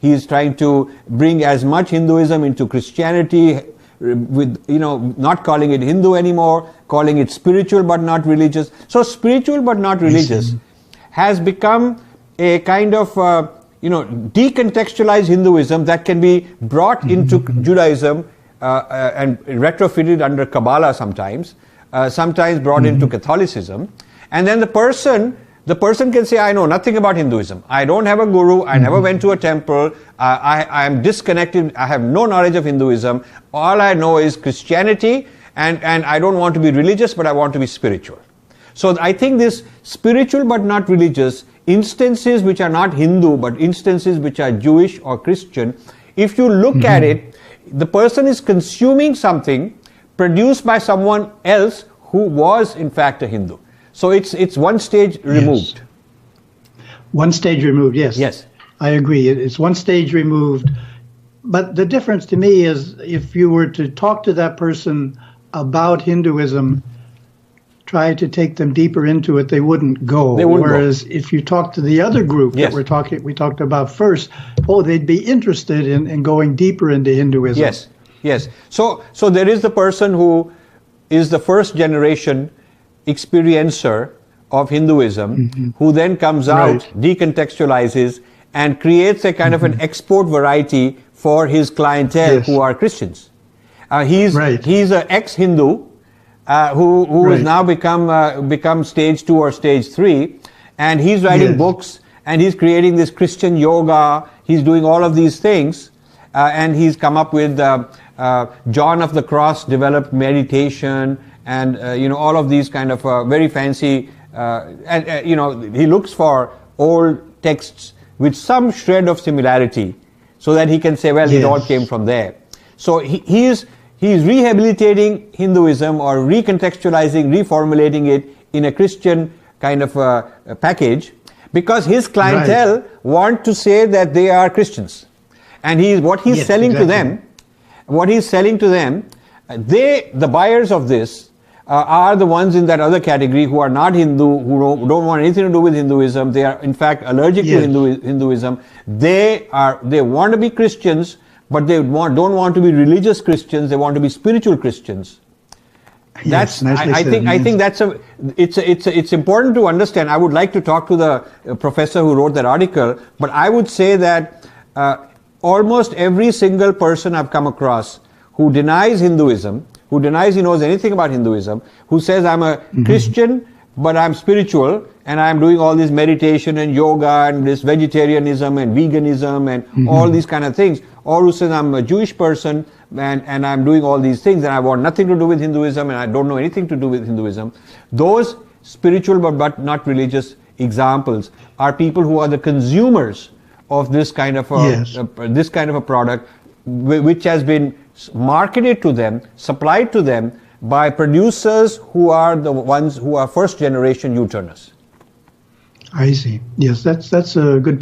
He is trying to bring as much Hinduism into Christianity, with, not calling it Hindu anymore, calling it spiritual but not religious. So spiritual but not religious has become a kind of decontextualized Hinduism that can be brought into Judaism and retrofitted under Kabbalah sometimes brought into Catholicism, and then the person can say, I know nothing about Hinduism. I don't have a guru. I never went to a temple. I am disconnected. I have no knowledge of Hinduism. All I know is Christianity, and I don't want to be religious, but I want to be spiritual. So I think this spiritual but not religious, instances which are not Hindu, but instances which are Jewish or Christian, if you look at it, the person is consuming something produced by someone else who was in fact a Hindu. So it's one stage removed. Yes. One stage removed, yes. Yes. I agree. It's one stage removed. But the difference to me is if you were to talk to that person about Hinduism, try to take them deeper into it, they wouldn't go. Whereas if you talk to the other group that we talked about first, they'd be interested in going deeper into Hinduism. Yes, yes. So there is the person who is the first generation experiencer of Hinduism, who then comes out, decontextualizes, and creates a kind of an export variety for his clientele who are Christians. He's an ex-Hindu who has now become stage 2 or stage 3, and he's writing books, and he's creating this Christian yoga. He's doing all of these things, and he's come up with John of the Cross developed meditation, and all of these kind of very fancy, he looks for old texts with some shred of similarity, so that he can say, well, it all came from there. So he's rehabilitating Hinduism, or recontextualizing, reformulating it in a Christian kind of package, because his clientele want to say that they are Christians, and what he's selling to them, the buyers of this are the ones in that other category who are not Hindu, who don't want anything to do with Hinduism. They are in fact allergic to Hinduism. They want to be Christians, but they don't want to be religious Christians. They want to be spiritual Christians. I think it's important to understand. I would like to talk to the professor who wrote that article, but I would say that almost every single person I've come across who denies Hinduism, who denies he knows anything about Hinduism, who says I'm a Christian but I'm spiritual and I'm doing all this meditation and yoga and this vegetarianism and veganism and all these kind of things, or who says I'm a Jewish person and I'm doing all these things and I want nothing to do with Hinduism and I don't know anything to do with Hinduism, those spiritual but not religious examples are people who are the consumers of this kind of a product, which has been marketed to them, supplied to them by producers who are the ones who are first generation U-turners. I see. Yes, that's a good point.